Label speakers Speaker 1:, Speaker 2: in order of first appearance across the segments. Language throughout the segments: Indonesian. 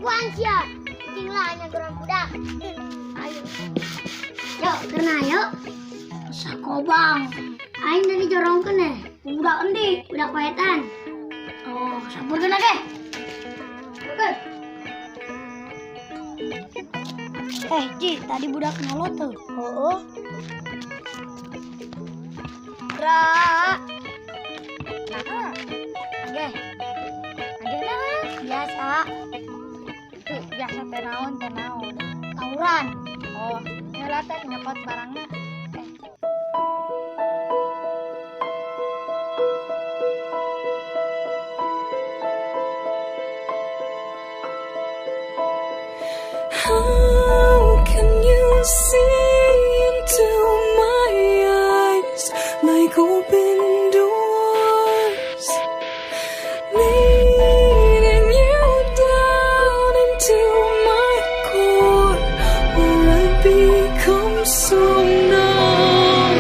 Speaker 1: Kuan sia. Tinglah hanya gerang budak. Ayo. Yuk, karena ayo. Sakobang. Aing dari jorong kene. Budak endi? Budak paetan. Oh, sampur kena deh. Oke. Ji, tadi budak nolo tuh. Oh. Gerak. Nah. Oke. Ada biasa. Itu biasa tenaon. Tawuran. Oh, nyala teh nyekot barangnya.
Speaker 2: How can you see into my eyes like open doors, leading you down into my core, where I become so numb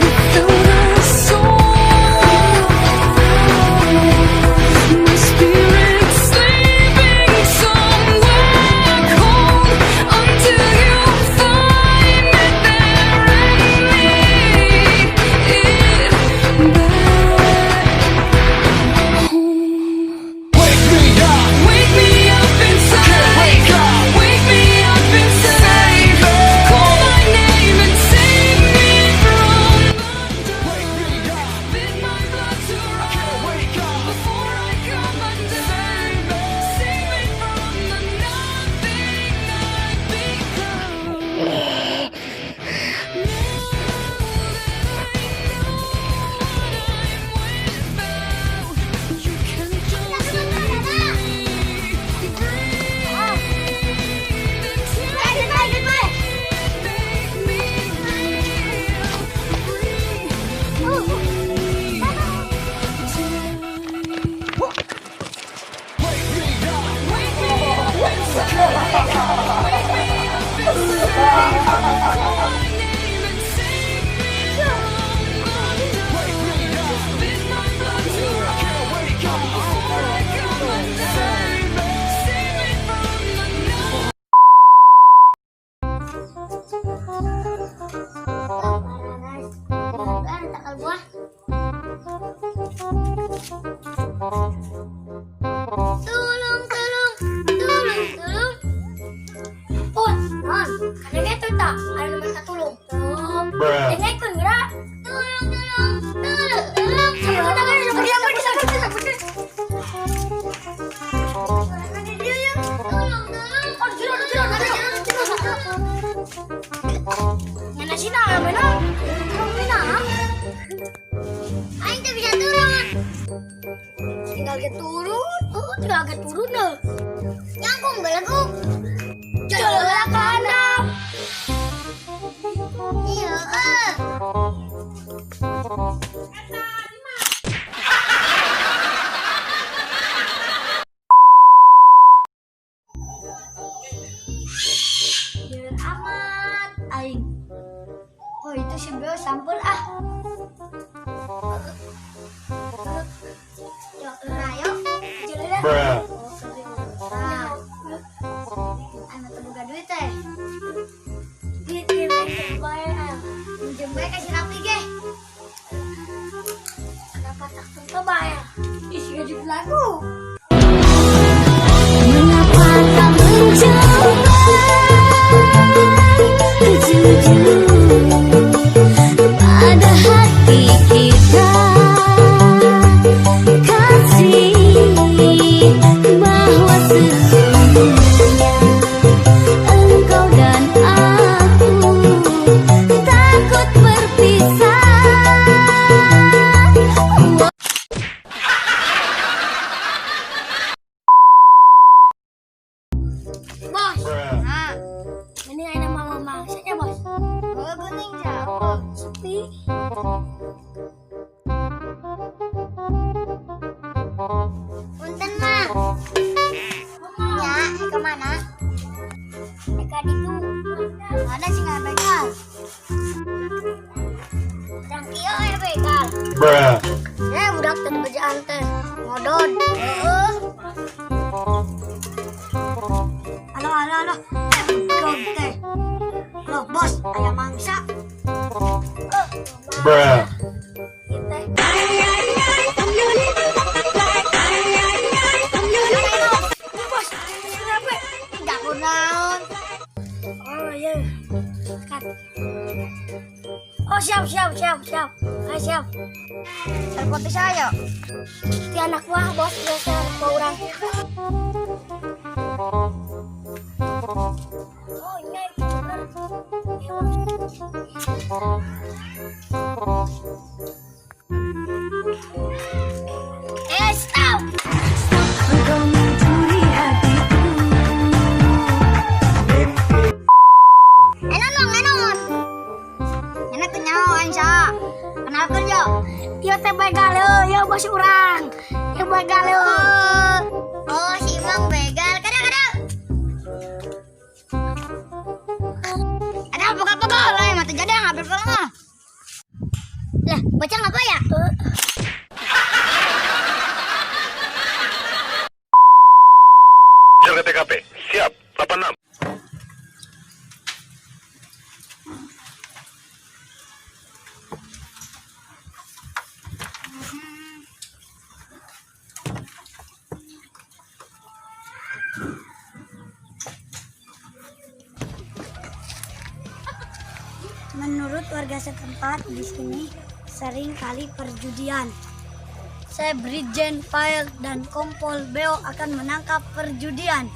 Speaker 2: without a soul. My spirit's sleeping somewhere cold until you find it there and lead it back home. Wake me up inside. Wake me up inside. Call my name and save me from the dark. Bid my blood to run before I come undone. Save me from the nothing I've become. You can just leave me
Speaker 1: Tulung. Oh, non. Kadang itu tak ada nomor tulung. Ini ikut gerak. Tulung. Sampai tangan pergi. Oh, jiro. Mana sih nak? Mana? Aing tak bisa turun. Tinggal ke turun dah. Nyangkung belagu. Jalan kanan. Iya. Biar amat, aing. Oh itu si Beo sampul ah. Yuk, ayo. Jalan. Anak terbuka duit teh. Duit bayar. Minjem bae kasih rapi ge. Dapat tak tentu bayar. Isi gaji lagu. Mengapa tak mencoba jujur pada hati kita, kasih bahwa sesungguhnya engkau dan aku takut berpisah. Bos, nah, ini ada mama saja bos. Oh, bening jauh, sepi. Punten mah. Ya, kemana? Dekat itu. Ada sih nggak begal. Dan kio ya begal. Ya budak teu kerjaan teh. Ngodon. Heeh. Alah. Teh. Loh, bos, ayam mangsa.
Speaker 3: Bruh.
Speaker 1: Bos, kenapa? Tidak naon. Oh iya. Kat. Oh siap. Ayo siap. Telepon saya. Di anak wah bos, biasa anak bau orang. Oh iya itu bener. Stop.
Speaker 2: Engkau mencuri hatiku.
Speaker 1: Enon. Enak kenyawa Aisyah. Kenalkan yo. Yo teh begal yo bos urang. Yo begal yo. Oh, si Mang begal. Kadang. Ada pokok-pokok lah, mata jadi ngambil pokok. Lah, bocah ngapa ya?
Speaker 3: Jaga TKP. Siap. 86.
Speaker 1: Menurut warga setempat di sini sering kali perjudian. Saya Brigjen Pael dan Kompol Beo akan menangkap perjudian.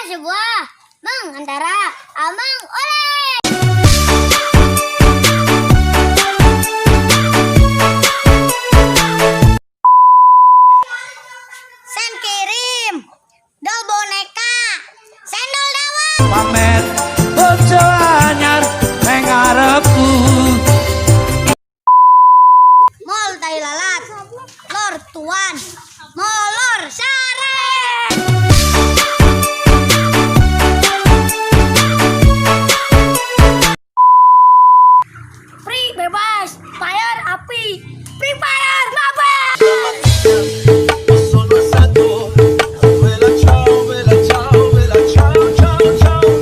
Speaker 1: Sebuah Mang antara Amang oleh Sen kirim dol boneka sendal dawet
Speaker 4: pamer bojo anyar neng ngarepku
Speaker 1: mall tai lalat lor tuan molor sare. Bebas, fire api, free fire, mabek.
Speaker 4: sono stato bella ciao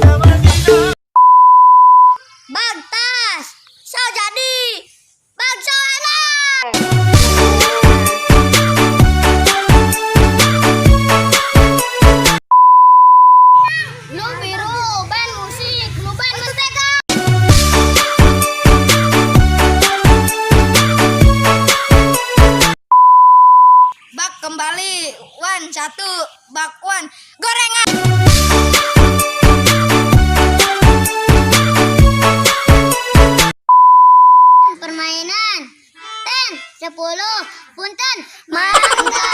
Speaker 4: camanina
Speaker 1: Bag tas, so jadi, bag so enak. Nu biru, band musik, nu band mentega. Bak kembali, wan satu, bak wan, gorengan. Permainan, 10, 10, punten, mangga.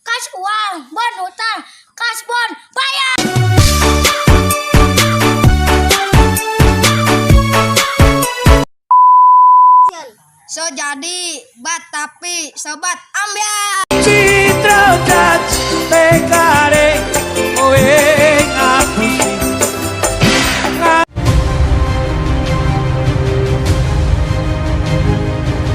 Speaker 1: Kas uang, bon utang, kas bon, bayar. So jadi, bat tapi sobat